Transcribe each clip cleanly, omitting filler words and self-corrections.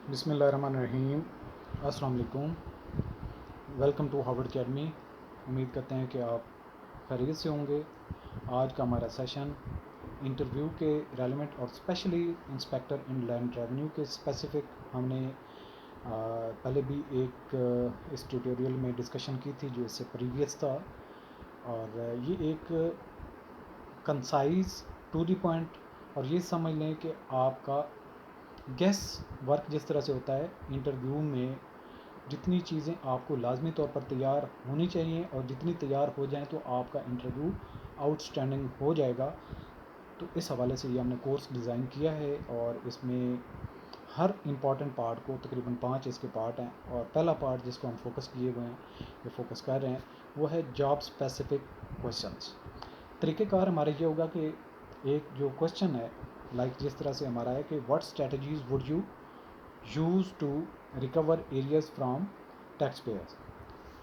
बिस्मिल्लाहिर्रहमानिर्रहीम। अस्सलाम वालेकुम। Welcome to Harvard Academy. उम्मीद करते हैं कि आप खैरियत से होंगे। आज का हमारा सेशन इंटरव्यू के रेलेवेंट और स्पेशली इंस्पेक्टर इन लैंड रेवेन्यू के स्पेसिफिक हमने पहले भी एक इस ट्यूटोरियल में डिस्कशन की थी जो इससे प्रीवियस था। और ये एक कंसाइज टू द पॉइंट, और ये समझ लें कि आपका गेस वर्क जिस तरह से होता है इंटरव्यू में, जितनी चीज़ें आपको लाजमी तौर पर तैयार होनी चाहिए और जितनी तैयार हो जाएं तो आपका इंटरव्यू आउटस्टैंडिंग हो जाएगा। तो इस हवाले से ये हमने कोर्स डिज़ाइन किया है और इसमें हर इम्पॉर्टेंट पार्ट को, तकरीबन 5 इसके पार्ट हैं, और पहला पार्ट जिसको हम फोकस किए हुए हैं, ये फोकस कर रहे हैं, वो है जॉब स्पेसिफिक क्वेश्चंस। तरीक़ेकार हमारा ये होगा कि एक जो क्वेश्चन है, लाइक जिस तरह से हमारा है कि what strategies would you use to recover arrears from taxpayers.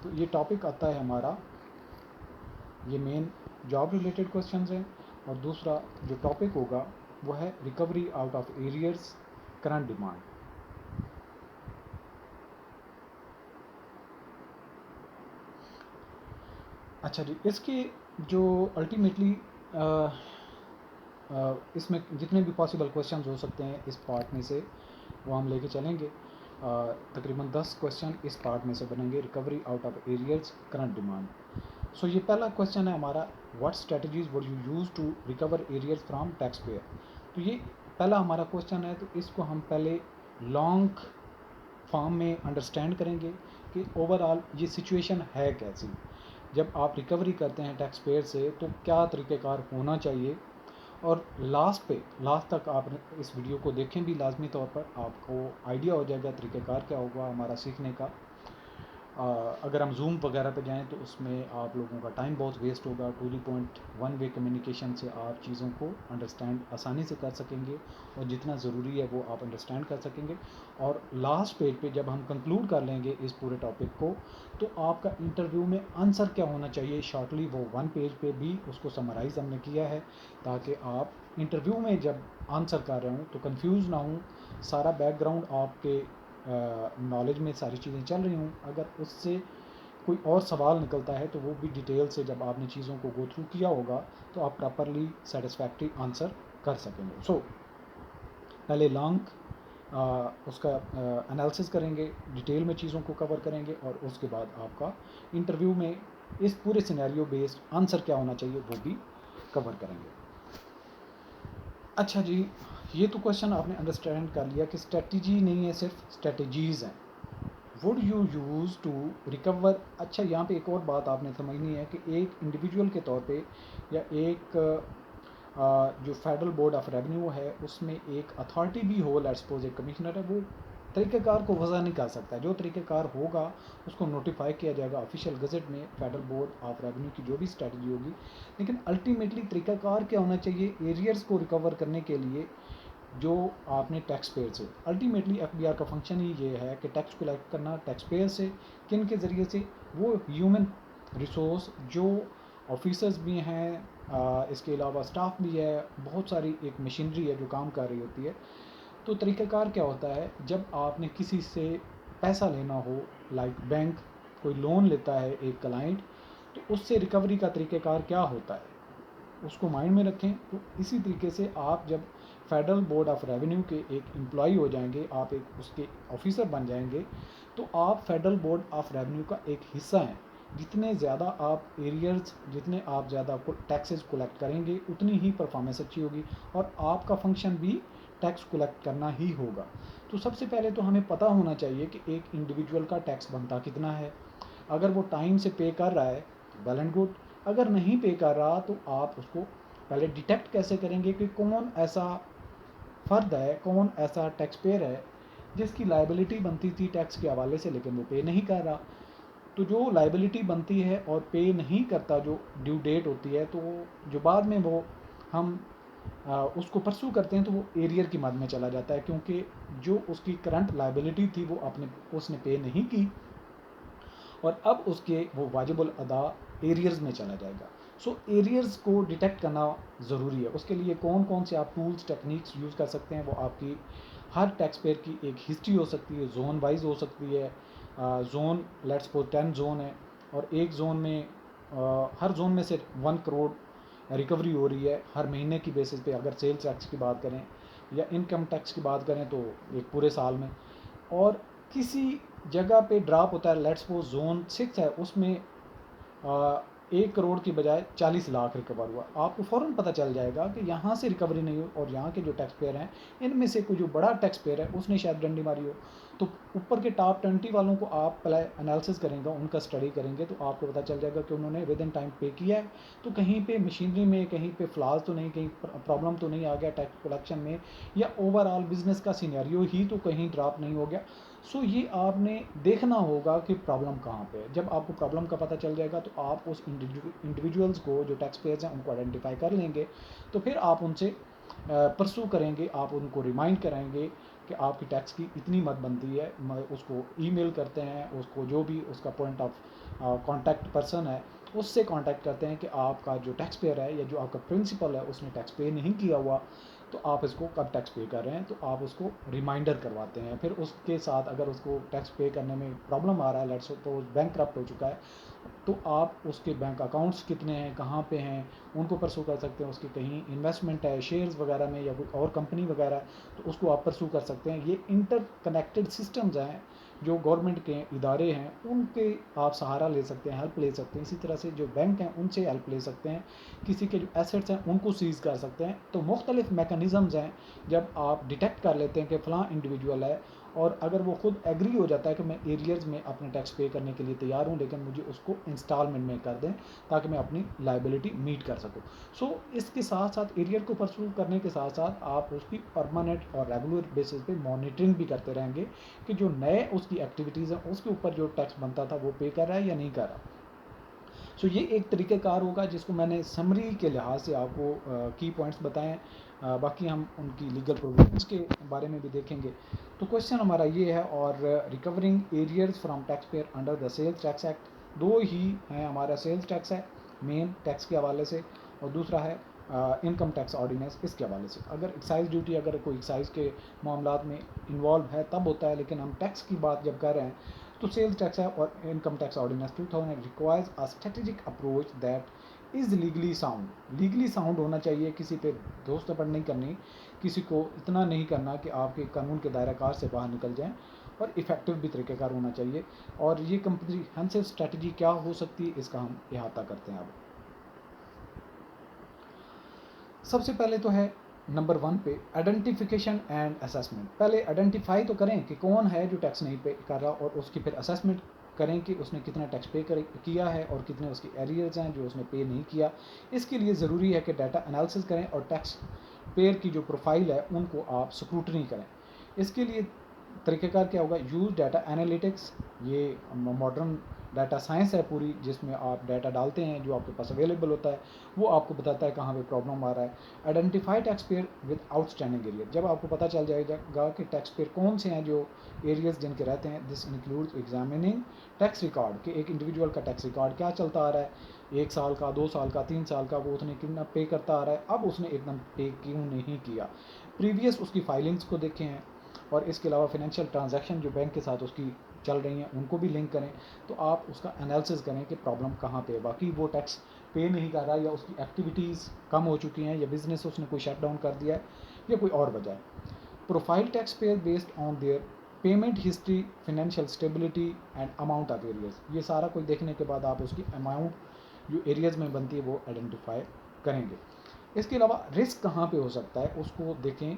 तो ये टॉपिक आता है हमारा, ये मेन जॉब रिलेटेड क्वेश्चंस हैं। और दूसरा जो टॉपिक होगा वो है recovery out of arrears current demand. अच्छा जी, इसके जो अल्टीमेटली इसमें जितने भी पॉसिबल क्वेश्चंस हो सकते हैं इस पार्ट में से वो हम लेके चलेंगे। तकरीबन 10 क्वेश्चन इस पार्ट में से बनेंगे, recovery out of arrears current demand. So ये पहला क्वेश्चन है हमारा, what strategies would you use to recover arrears from taxpayer. तो ये पहला हमारा क्वेश्चन है, तो इसको हम पहले लॉन्ग फॉर्म में अंडरस्टैंड करेंगे कि ओवरऑल ये सिचुएशन है कैसी। जब आप रिकवरी करते हैं टैक्स पेयर से तो क्या तरीक़ेकार होना चाहिए, और लास्ट तक आप इस वीडियो को देखें भी लाजमी तौर पर, आपको आइडिया हो जाएगा तरीक़ेकार क्या होगा हमारा सीखने का। अगर हम जूम वगैरह पे जाएं तो उसमें आप लोगों का टाइम बहुत वेस्ट होगा। To the point one way communication से आप चीज़ों को अंडरस्टैंड आसानी से कर सकेंगे और जितना ज़रूरी है वो आप अंडरस्टैंड कर सकेंगे। और लास्ट पेज पे जब हम कंक्लूड कर लेंगे इस पूरे टॉपिक को, तो आपका इंटरव्यू में आंसर क्या होना चाहिए शॉर्टली, वो 1 पेज पे भी उसको समराइज़ हमने किया है, ताकि आप इंटरव्यू में जब आंसर कर रहे हों तो कंफ्यूज ना हों, सारा बैकग्राउंड आपके नॉलेज में सारी चीज़ें चल रही हूँ। अगर उससे कोई और सवाल निकलता है तो वो भी डिटेल से जब आपने चीज़ों को गो थ्रू किया होगा तो आप प्रॉपरली सेटिस्फैक्ट्री आंसर कर सकेंगे। सो पहले लॉन्ग उसका एनालिसिस करेंगे, डिटेल में चीज़ों को कवर करेंगे, और उसके बाद आपका इंटरव्यू में इस पूरे सिनेरियो बेस्ड आंसर क्या होना चाहिए वो भी कवर करेंगे। अच्छा जी, ये तो क्वेश्चन आपने अंडरस्टैंड कर लिया कि स्ट्रेटजी नहीं है, सिर्फ स्ट्रेटजीज़ हैं। Would you use to recover. अच्छा, यहाँ पे एक और बात आपने समझनी है कि एक इंडिविजुअल के तौर पे, या एक जो फेडरल बोर्ड ऑफ रेवेन्यू है उसमें एक अथॉरिटी भी हो, लेट्स सपोज एक कमिश्नर है, वो तरीक़ेकार को वज़ा नहीं कर सकता। जो तरीक़ेकार होगा उसको नोटिफाई किया जाएगा ऑफिशियल गज़ट में, फेडरल बोर्ड ऑफ रेवेन्यू की जो भी स्ट्रेटजी होगी। लेकिन अल्टीमेटली तरीक़ाकार क्या होना चाहिए एरियर्स को रिकवर करने के लिए, जो आपने टैक्स पेयर से, अल्टीमेटली एफबीआर का फंक्शन ही ये है कि टैक्स कलेक्ट करना टैक्स पेयर से। किन के ज़रिए से? वो ह्यूमन रिसोर्स जो ऑफिसर्स भी हैं, इसके अलावा स्टाफ भी है, बहुत सारी एक मशीनरी है जो काम कर रही होती है। तो तरीक़ाकार क्या होता है, जब आपने किसी से पैसा लेना हो, लाइक बैंक कोई लोन लेता है एक क्लाइंट, तो उससे रिकवरी का तरीक़ाकार क्या होता है उसको माइंड में रखें। तो इसी तरीके से आप जब फेडरल बोर्ड ऑफ रेवेन्यू के एक एम्प्लॉई हो जाएंगे, आप एक उसके ऑफिसर बन जाएंगे, तो आप फेडरल बोर्ड ऑफ रेवेन्यू का एक हिस्सा हैं। जितने ज़्यादा आप एरियर्स, जितने आप ज़्यादा टैक्सेस कलेक्ट करेंगे उतनी ही परफॉर्मेंस अच्छी होगी, और आपका फंक्शन भी टैक्स कलेक्ट करना ही होगा। तो सबसे पहले तो हमें पता होना चाहिए कि एक इंडिविजुअल का टैक्स बनता कितना है। अगर वो टाइम से पे कर रहा है वेल एंड गुड, अगर नहीं पे कर रहा तो आप उसको पहले डिटेक्ट कैसे करेंगे कि कौन ऐसा फ़र्द है, कौन ऐसा टैक्स पेयर है जिसकी लाइबिलिटी बनती थी टैक्स के हवाले से लेकिन वो पे नहीं कर रहा। तो जो लाइबिलिटी बनती है और पे नहीं करता, जो ड्यू डेट होती है, तो जो बाद में वो हम उसको परसू करते हैं तो वो एरियर की मद में चला जाता है, क्योंकि जो उसकी करंट लाइबिलिटी थी वो उसने पे नहीं की, और अब उसके वो वाजिबुल अदा एरियर्स में चला जाएगा। सो एरियर्स को डिटेक्ट करना ज़रूरी है। उसके लिए कौन कौन से आप टूल्स टेक्निक्स यूज़ कर सकते हैं वो आपकी हर टैक्स पेयर की एक हिस्ट्री हो सकती है, जोन वाइज हो सकती है। जोन लेट्स सपोज 10 जोन है और एक जोन में हर जोन में से 1 करोड़ रिकवरी हो रही है हर महीने की बेसिस पे। अगर सेल्स टैक्स की बात करें या इनकम टैक्स की बात करें तो एक पूरे साल में। और किसी जगह पे ड्रॉप होता है, लेट्स सपोज जोन 6 है, उसमें 1 करोड़ की बजाय 40 लाख रिकवर हुआ, आपको फ़ौरन पता चल जाएगा कि यहाँ से रिकवरी नहीं हुई और यहाँ के जो टैक्स पेयर हैं इनमें से कोई जो बड़ा टैक्स पेयर है उसने शायद डंडी मारी हो। तो ऊपर के टॉप 20 वालों को आप पहले एनालिसिस करेंगे, उनका स्टडी करेंगे, तो आपको पता चल जाएगा कि उन्होंने विद इन टाइम पे किया है। तो कहीं पे मशीनरी में कहीं पे फ्लॉज तो नहीं, कहीं प्रॉब्लम तो नहीं आ गया टैक्स कलेक्शन में, या ओवरऑल बिजनेस का सिनेरियो ही तो कहीं ड्रॉप नहीं हो गया। सो ये आपने देखना होगा कि प्रॉब्लम कहाँ पे है। जब आपको प्रॉब्लम का पता चल जाएगा तो आप उस इंडिविजुअल्स को, जो टैक्स पेयर्स हैं, उनको आइडेंटिफाई कर लेंगे। तो फिर आप उनसे परसू करेंगे, आप उनको रिमाइंड कराएंगे कि आपकी टैक्स की इतनी मत बनती है। उसको ईमेल करते हैं, उसको जो भी उसका पॉइंट ऑफ कांटेक्ट पर्सन है उससे कांटेक्ट करते हैं कि आपका जो टैक्स पेयर है या जो आपका प्रिंसिपल है उसने टैक्स पे नहीं किया हुआ, तो आप इसको कब टैक्स पे कर रहे हैं, तो आप उसको रिमाइंडर करवाते हैं। फिर उसके साथ अगर उसको टैक्स पे करने में प्रॉब्लम आ रहा है, लेट्स सपोज बैंकक्रप्ट हो चुका है, तो आप उसके बैंक अकाउंट्स कितने हैं, कहाँ पे हैं, उनको परसू कर सकते हैं। उसके कहीं इन्वेस्टमेंट है शेयर्स वगैरह में या कोई और कंपनी वगैरह, तो उसको आप परसू कर सकते हैं। ये इंटरकनेक्टेड सिस्टम्स हैं जो गवर्नमेंट के इदारे हैं, उनके आप सहारा ले सकते हैं, हेल्प ले सकते हैं। इसी तरह से जो बैंक हैं उनसे हेल्प ले सकते हैं, किसी के जो एसेट्स हैं उनको सीज कर सकते हैं। तो मुख्तलिफ मैकेनिज़म्स हैं। जब आप डिटेक्ट कर लेते हैं कि फ़लाँ इंडिविजुअल है और अगर वो खुद एग्री हो जाता है कि मैं एरियर्स में अपने टैक्स पे करने के लिए तैयार हूँ, लेकिन मुझे उसको इंस्टॉलमेंट में कर दें ताकि मैं अपनी लाइबिलिटी मीट कर सकूँ। सो इसके साथ साथ एरियर को परसू करने के साथ साथ आप उसकी परमानेंट और रेगुलर बेसिस पे मॉनिटरिंग भी करते रहेंगे कि जो नए उसकी एक्टिविटीज़ हैं उसके ऊपर जो टैक्स बनता था वो पे कर रहा है या नहीं कर रहा। सो ये एक तरीक़ेकार होगा जिसको मैंने समरी के लिहाज से आपको की पॉइंट्स बताएं। बाकी हम उनकी लीगल प्रोविजंस के बारे में भी देखेंगे। तो क्वेश्चन हमारा ये है, और recovering arrears from taxpayer under the Sales Tax Act. दो ही हैं हमारा, सेल्स टैक्स है मेन टैक्स के हवाले से, और दूसरा है इनकम टैक्स ऑर्डिनेंस इसके हवाले से। अगर एक्साइज ड्यूटी, अगर कोई एक्साइज के मामलात में इन्वॉल्व है तब होता है, लेकिन हम टैक्स की बात जब कर रहे हैं तो सेल्स टैक्स है। और Income Tax Ordinance 2000 requires a strategic approach that is legally sound. Legally sound होना चाहिए, किसी पे दोस्त तपड़ नहीं करनी, किसी को इतना नहीं करना कि आपके कानून के दायरा कार से बाहर निकल जाएं, और इफ़ेक्टिव भी तरीक़ेकार होना चाहिए। और ये कम्प्रिहेंसिव स्ट्रेटजी क्या हो सकती है, इसका हम अहाता करते हैं। अब सबसे पहले तो है नंबर 1 पे आइडेंटिफिकेशन एंड असेसमेंट। पहले आइडेंटिफाई तो करें कि कौन है जो टैक्स नहीं पे कर रहा, और उसकी फिर असेसमेंट करें कि उसने कितना टैक्स पे किया है और कितने उसके एरियर्स हैं जो उसने पे नहीं किया। इसके लिए ज़रूरी है कि डाटा एनालिसिस करें और टैक्स पेयर की जो प्रोफाइल है उनको आप स्क्रूटनी करें। इसके लिए तरीक़ेकार क्या होगा, यूज़ डाटा एनालिटिक्स। ये मॉडर्न डाटा साइंस है पूरी, जिसमें आप डाटा डालते हैं, जो आपके पास अवेलेबल होता है वो आपको बताता है कहाँ पे प्रॉब्लम आ रहा है। Identify tax payer with outstanding area. जब आपको पता चल जाएगा कि टैक्स पेयर कौन से हैं जो एरियाज जिनके रहते हैं, this includes examining tax record कि एक इंडिविजुअल का टैक्स रिकॉर्ड क्या चलता आ रहा है, 1 साल का, 2 साल का, 3 साल का, वो उसने कितना पे करता आ रहा है, अब उसने एकदम पे क्यों नहीं किया। प्रीवियस उसकी फाइलिंग्स को देखें हैं, और इसके अलावा फाइनेंशियल ट्रांजैक्शन जो बैंक के साथ उसकी चल रही हैं उनको भी लिंक करें। तो आप उसका एनालिसिस करें कि प्रॉब्लम कहाँ पे है। बाकी वो टैक्स पे नहीं कर रहा, या उसकी एक्टिविटीज़ कम हो चुकी हैं, या बिजनेस उसने कोई शट डाउन कर दिया है, या कोई और वजह है। Profile taxpayer based on their payment history, financial stability and amount of arrears. ये सारा कुछ देखने के बाद आप उसकी अमाउंट जो एरियज में बनती है वो आइडेंटिफाई करेंगे। इसके अलावा रिस्क कहाँ पे हो सकता है उसको देखें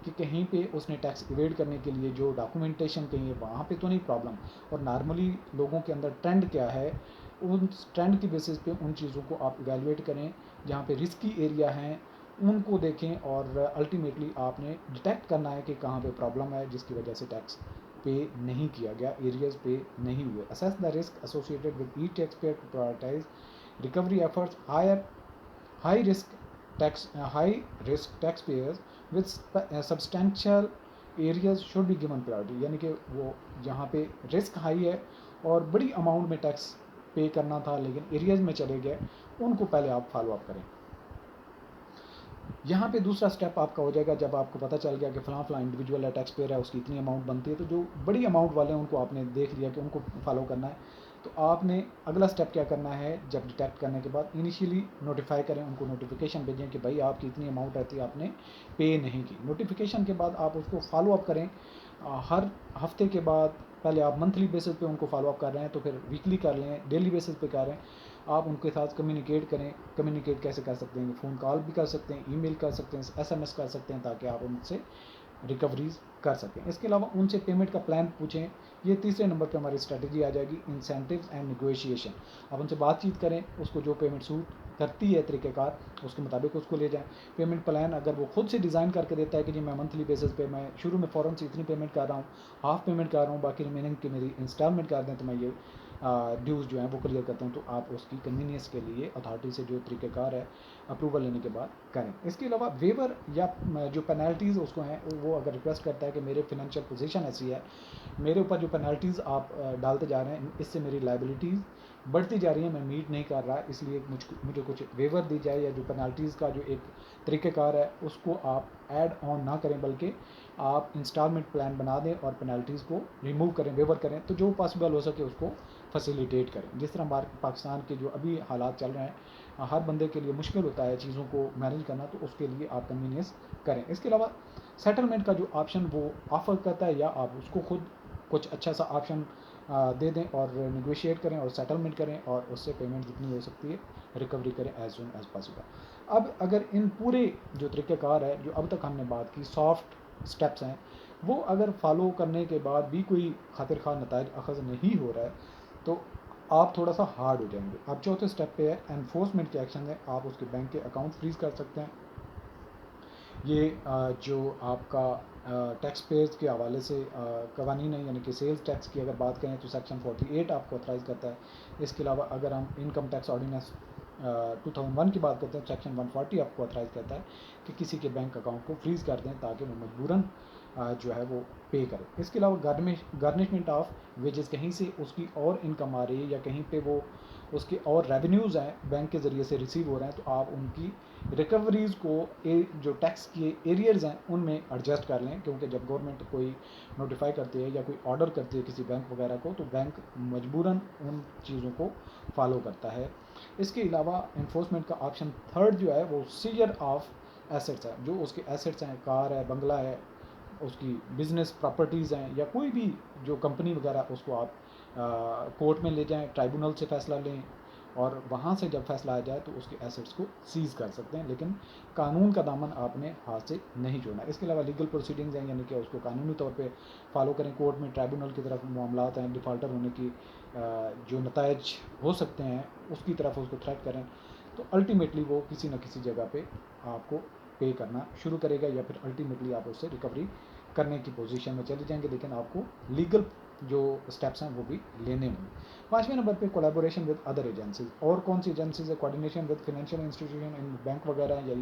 कि कहीं पे उसने टैक्स इवेड करने के लिए जो डॉक्यूमेंटेशन कहीं है वहाँ पे तो नहीं प्रॉब्लम, और नॉर्मली लोगों के अंदर ट्रेंड क्या है, उन ट्रेंड की बेसिस पे उन चीज़ों को आप इवेलुएट करें। जहाँ पे रिस्की एरिया हैं उनको देखें, और अल्टीमेटली आपने डिटेक्ट करना है कि कहाँ पे प्रॉब्लम है जिसकी वजह से टैक्स पे नहीं किया गया, एरियाज पे नहीं हुए। Assess the risk associated with each taxpayer to prioritize recovery efforts. High risk taxpayers with substantial arrears should be given priority. यानी कि वो जहाँ पे रिस्क हाई है और बड़ी अमाउंट में टैक्स पे करना था लेकिन एरियाज में चले गए, उनको पहले आप फॉलो अप करें। यहाँ पे दूसरा स्टेप आपका हो जाएगा, जब आपको पता चल गया कि फ़लाँ फ़लाँ इंडिविजुअल है, टैक्स पेयर है, उसकी इतनी अमाउंट बनती है, तो जो बड़ी अमाउंट वाले हैं उनको आपने देख लिया कि उनको फॉलो करना है, तो आपने अगला स्टेप क्या करना है, जब डिटेक्ट करने के बाद इनिशियली नोटिफाई करें, उनको नोटिफिकेशन भेजें कि भाई आपकी इतनी अमाउंट रहती है, आपने पे नहीं की। नोटिफिकेशन के बाद आप उसको फॉलो अप करें, हर हफ्ते के बाद। पहले आप मंथली बेसिस पे उनको फॉलो अप कर रहे हैं, तो फिर वीकली कर लें, डेली बेसिस पे कर रहे हैं। आप उनके साथ कम्युनिकेट करें। कम्युनिकेट कैसे कर सकते हैं, फ़ोन कॉल भी कर सकते हैं, ईमेल कर सकते हैं, एसएमएस कर सकते हैं, ताकि आप उनसे रिकवरीज कर सकें। इसके अलावा उनसे पेमेंट का प्लान पूछें। ये तीसरे नंबर पे हमारी स्ट्रेटजी आ जाएगी, इंसेंटिव्स एंड नेगोशिएशन। आप उनसे बातचीत करें, उसको जो पेमेंट सूट करती है तरीक़ेकार, उसके मुताबिक उसको ले जाएं। पेमेंट प्लान अगर वो खुद से डिज़ाइन करके देता है कि जी मैं मंथली बेसिस पे, मैं शुरू में फ़ौरन से इतनी पेमेंट कर रहा हूँ, हाफ पेमेंट कर रहा हूँ, बाकी रिमेनिंग की मेरी इंस्टॉलमेंट कर दें, तो मैं ये ड्यूज़ जो हैं वो क्लियर करता हूँ, तो आप उसकी कन्वीनियंस के लिए अथॉरिटी से जो तरीक़ेकार है अप्रूवल लेने के बाद करें। इसके अलावा वेवर या जो पेनल्टीज़ उसको हैं, वो अगर रिक्वेस्ट करता है कि मेरे फिनंशियल पोजीशन ऐसी है, मेरे ऊपर जो पेनल्टीज़ आप डालते जा रहे हैं, इससे मेरी लाइबिलिटीज़ बढ़ती जा रही है, मैं मीट नहीं कर रहा, इसलिए मुझे कुछ वेवर दी जाए, या जो पेनल्टीज़ का जो एक तरीक़ेकार है उसको आप ऐड ऑन ना करें, बल्कि आप इंस्टॉलमेंट प्लान बना दें और पेनल्टीज़ को रिमूव करें, वेवर करें, तो जो पॉसिबल हो सके उसको फैसिलिटेट करें। जिस तरह पाकिस्तान के जो अभी हालात चल रहे हैं, हर बंदे के लिए मुश्किल होता है चीज़ों को मैनेज करना, तो उसके लिए आप कन्वीनियंस करें। इसके अलावा सेटलमेंट का जो ऑप्शन वो ऑफ़र करता है, या आप उसको खुद कुछ अच्छा सा ऑप्शन दे दें और नेगोशिएट करें और सेटलमेंट करें, और उससे पेमेंट जितनी हो सकती है रिकवरी करें एज सुन एज पॉसिबल। अब अगर इन पूरे जो तरीक़ेकार है, जो अब तक हमने बात की, सॉफ्ट स्टेप्स हैं, वो अगर फॉलो करने के बाद भी कोई खातिर खा नताइज अखज़ नहीं हो रहा है, तो आप थोड़ा सा हार्ड हो जाएंगे। अब चौथे स्टेप पे है एनफोर्समेंट के एक्शन है। आप उसके बैंक के अकाउंट फ्रीज कर सकते हैं। ये जो आपका टैक्स पेयर्स के हवाले से कवानीन है, यानी कि सेल्स टैक्स की अगर बात करें तो सेक्शन 48 आपको ऑथराइज़ करता है। इसके अलावा अगर हम इनकम टैक्स ऑर्डिनेंस 2001 की बात करते हैं, सेक्शन 140 आपको ऑथराइज़ करता है कि किसी के बैंक अकाउंट को फ्रीज़ कर दें, ताकि वो मजबूरन जो है वो पे करे। इसके अलावा गार्निशमेंट ऑफ वेजेस, कहीं से उसकी और इनकम आ रही है, या कहीं पे वो उसके और रेवेन्यूज़ हैं बैंक के ज़रिए से रिसीव हो रहे हैं, तो आप उनकी रिकवरीज़ को जो टैक्स के एरियर्स हैं उनमें एडजस्ट कर लें, क्योंकि जब गवर्नमेंट कोई नोटिफाई करती है या कोई ऑर्डर करती है किसी बैंक वगैरह को, तो बैंक मजबूरन उन चीज़ों को फॉलो करता है। इसके अलावा इन्फोर्समेंट का ऑप्शन थर्ड जो है वो सीजर ऑफ एसेट्स है। जो उसके एसेट्स हैं, कार है, बंगला है, उसकी बिज़नेस प्रॉपर्टीज़ हैं, या कोई भी जो कंपनी वगैरह, उसको आप कोर्ट में ले जाएं, ट्राइब्यूनल से फ़ैसला लें, और वहाँ से जब फैसला आ जाए तो उसके एसेट्स को सीज़ कर सकते हैं, लेकिन कानून का दामन आपने हाथ से नहीं छोड़ना। इसके अलावा लीगल प्रोसीडिंग्स हैं, यानी कि उसको कानूनी तौर पे फॉलो करें। कोर्ट में ट्राइब्यूनल की तरफ मामलात हैं, डिफ़ॉल्टर होने की जो नतायज हो सकते हैं, उसकी तरफ उसको थ्रेट करें, तो अल्टीमेटली वो किसी न किसी जगह पे आपको पे करना शुरू करेगा, या फिर अल्टीमेटली आप उससे रिकवरी करने की पोजीशन में चले जाएंगे, लेकिन आपको लीगल जो स्टेप्स हैं वो भी लेने होंगे। 5वें नंबर पे कोलैबोरेशन विद अदर एजेंसीज। और कौन सी एजेंसीज है? Coordination with financial institution, in bank वगैरह या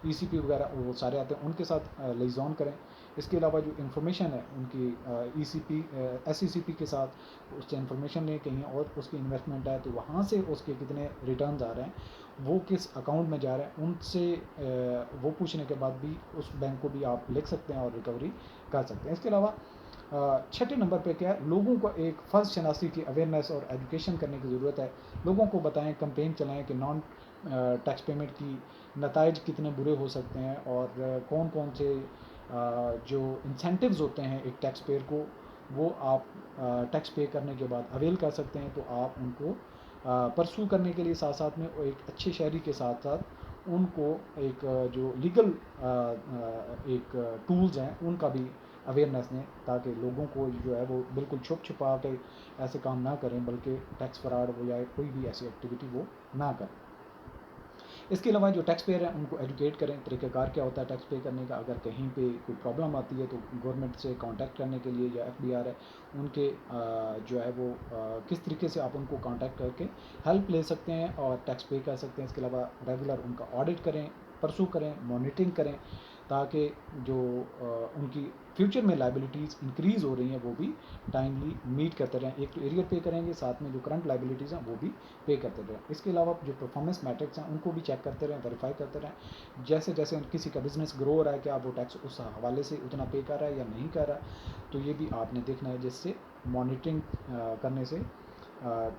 ईसीपी वगैरह, वो सारे आते हैं, उनके साथ लिजॉन करें। इसके अलावा जो इन्फॉर्मेशन है उनकी ईसीपी एसईसीपी के साथ उससे इन्फॉर्मेशन लें, कहीं और उसकी इन्वेस्टमेंट है तो वहाँ से उसके कितने रिटर्न्स आ रहे हैं, वो किस अकाउंट में जा रहे हैं, उनसे वो पूछने के बाद भी उस बैंक को भी आप लिख सकते हैं और रिकवरी कर सकते हैं। इसके अलावा छठे नंबर पे क्या है, लोगों को एक फ़र्ज शनासी की अवेयरनेस और एजुकेशन करने की ज़रूरत है। लोगों को बताएं, कैंपेन चलाएं कि नॉन टैक्स पेमेंट की नताइज कितने बुरे हो सकते हैं, और कौन कौन से जो इंसेंटिव्स होते हैं एक टैक्स पेयर को, वो आप टैक्स पे करने के बाद अवेल कर सकते हैं। तो आप उनको परसू करने के लिए साथ साथ में एक अच्छे शहरी के साथ साथ उनको एक जो लीगल एक टूल्स हैं उनका भी अवेयरनेस दें, ताकि लोगों को जो है वो बिल्कुल छुप छुपा के ऐसे काम ना करें, बल्कि टैक्स फ्रॉड हो या कोई भी ऐसी एक्टिविटी वो ना करें। इसके अलावा जो टैक्स पेयर हैं उनको एजुकेट करें, तरीक़ेकार क्या होता है टैक्स पे करने का। अगर कहीं पे कोई प्रॉब्लम आती है तो गवर्नमेंट से कांटेक्ट करने के लिए, या एफबीआर है उनके जो है वो किस तरीके से आप उनको कांटेक्ट करके हेल्प ले सकते हैं और टैक्स पे कर सकते हैं। इसके अलावा रेगुलर उनका ऑडिट करें, परसू करें, मॉनिटरिंग करें, ताकि जो उनकी फ्यूचर में लाइबिलिटीज़ इंक्रीज़ हो रही हैं वो भी टाइमली मीट करते रहें। एक तो एरियर पे करेंगे, साथ में जो करंट लाइबिलिटीज़ हैं वो भी पे करते रहें। इसके अलावा जो परफॉर्मेंस मैट्रिक्स हैं उनको भी चेक करते रहें, वेरीफाई करते रहें। जैसे जैसे किसी का बिजनेस ग्रो हो रहा है, क्या वो टैक्स उस हवाले से उतना पे कर रहा है या नहीं कर रहा, तो ये भी आपने देखना है, जिससे मॉनिटरिंग करने से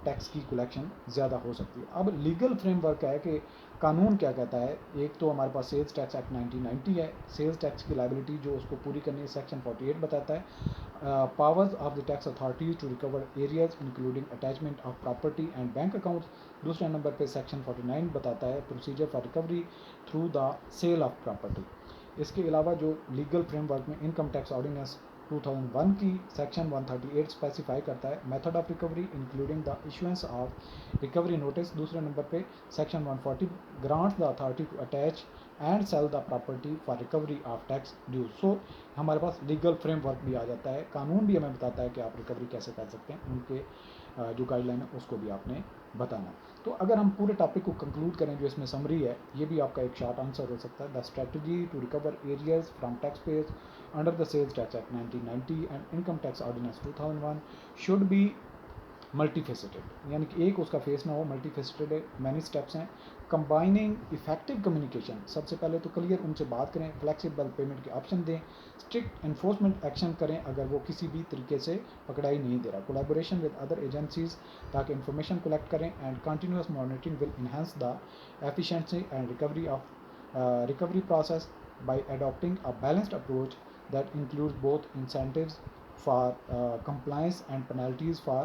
टैक्स की कलेक्शन ज़्यादा हो सकती है। अब लीगल फ्रेमवर्क है कि कानून क्या कहता है। एक तो हमारे पास सेल्स टैक्स एक्ट 1990 है, सेल्स टैक्स की लाइबिलिटी जो उसको पूरी करनी है, सेक्शन 48 बताता है powers of the tax authorities to recover arrears including attachment of property and bank accounts. दूसरे नंबर पे सेक्शन 49 बताता है procedure for recovery through the sale of property. इसके अलावा जो लीगल फ्रेमवर्क में इनकम टैक्स ऑर्डिनेंस 2001 की सेक्शन 138 स्पेसिफाई करता है method of recovery including the issuance of recovery notice. दूसरे नंबर पे section 140 grants the authority to attach and cell the property for recovery of tax dues. So हमारे पास legal framework भी आ जाता है, कानून भी हमें बताता है कि आप रिकवरी कैसे कर सकते हैं, उनके जो गाइडलाइन है उसको भी आपने बताना। तो अगर हम पूरे टॉपिक को कंक्लूड करें, जो इसमें समरी है, ये भी आपका एक शॉर्ट आंसर हो सकता है। The strategy to recover arrears from taxpayers under the Sales Tax Act 1990 and Income Tax Ordinance 2001 should be multifaceted, यानी कि एक उसका फेस ना हो, मल्टीफेसेटेड है, मैनी स्टेप्स हैं। कंबाइनिंग इफेक्टिव कम्युनिकेशन, सबसे पहले तो क्लियर उनसे बात करें, फ्लेक्सिबल पेमेंट के ऑप्शन दें, स्ट्रिक्ट एनफोर्समेंट एक्शन करें अगर वो किसी भी तरीके से पकड़ाई नहीं दे रहा, कोलैबोरेशन विद अदर एजेंसीज ताकि इन्फॉर्मेशन कलेक्ट करें, and continuous monitoring will enhance the efficiency and recovery process by adopting a balanced approach that includes both incentives for compliance and penalties for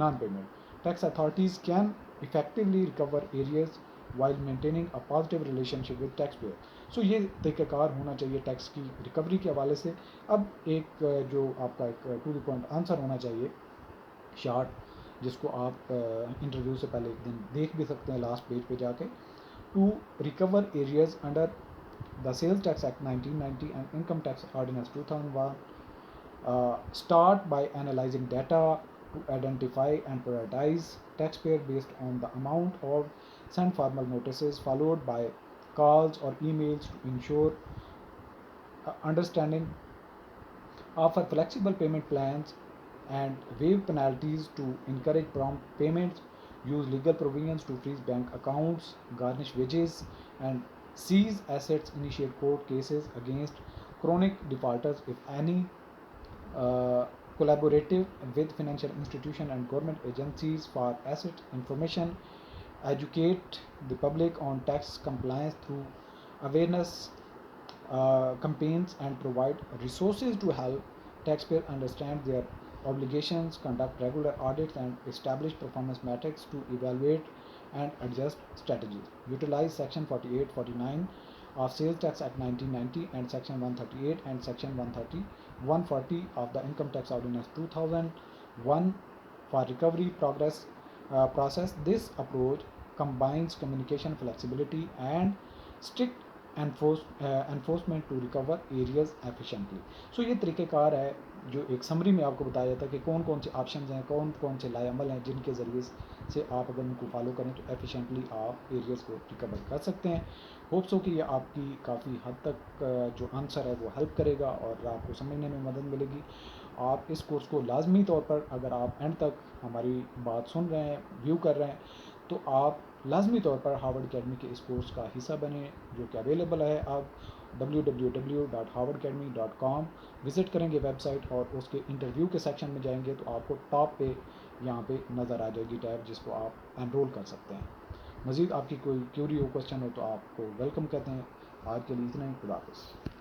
non-payment. Tax authorities can effectively recover areas while maintaining a positive relationship with taxpayer. So ये तरीक़ाकार होना चाहिए tax की recovery के हवाले से। अब एक जो आपका एक टू द पॉइंट आंसर होना चाहिए शार्ट, जिसको आप इंटरव्यू से पहले एक दिन देख भी सकते हैं लास्ट पेज पे जाके। To recover arrears under the Sales Tax Act 1990 and Income Tax Ordinance 2001 start by analyzing data to identify and prioritize taxpayer based on the amount of sent formal notices, followed by calls or emails to ensure understanding, offer flexible payment plans and waive penalties to encourage prompt payments, use legal provisions to freeze bank accounts, garnish wages, and seize assets, initiate court cases against chronic defaulters if any, collaborative with financial institutions and government agencies for asset information, educate the public on tax compliance through awareness campaigns, and provide resources to help taxpayers understand their obligations, conduct regular audits, and establish performance metrics to evaluate and adjust strategies. Utilize Section 48, 49 of Sales Tax Act 1990 and Section 138 and Section 140 of the Income Tax Ordinance 2001 for recovery process. This approach combines communication flexibility and strict enforcement to recover arrears efficiently. So ये तरीक़ेकार है जो एक summary में आपको बताया जाता है कि कौन कौन से ऑप्शन हैं, कौन कौन से लाएअमल हैं, जिनके ज़रिए से आप अगर उनको फॉलो करें तो एफिशिएंटली आप एरियाज़ को रिकवर कर सकते हैं। होप्स हो कि ये आपकी काफ़ी हद तक जो आंसर है वो हेल्प करेगा और आपको समझने में मदद मिलेगी। आप इस कोर्स को लाजमी तौर पर अगर आप एंड तक हमारी बात सुन रहे हैं, व्यू कर रहे हैं, तो आप लाजमी तौर पर हार्वर्ड अकेडमी के इस कोर्स का हिस्सा बने, जो कि अवेलेबल है। आप www.harvardacademy.com विज़िट करेंगे वेबसाइट और उसके इंटरव्यू के सेक्शन में जाएंगे तो आपको टॉप पे यहाँ पे नज़र आ जाएगी टैब, जिसको आप एनरोल कर सकते हैं। मज़ीद आपकी कोई क्यूरी हो, क्वेश्चन हो तो आपको वेलकम कहते हैं। आज के लिए इतना ही, खुदा हाफ़िज़।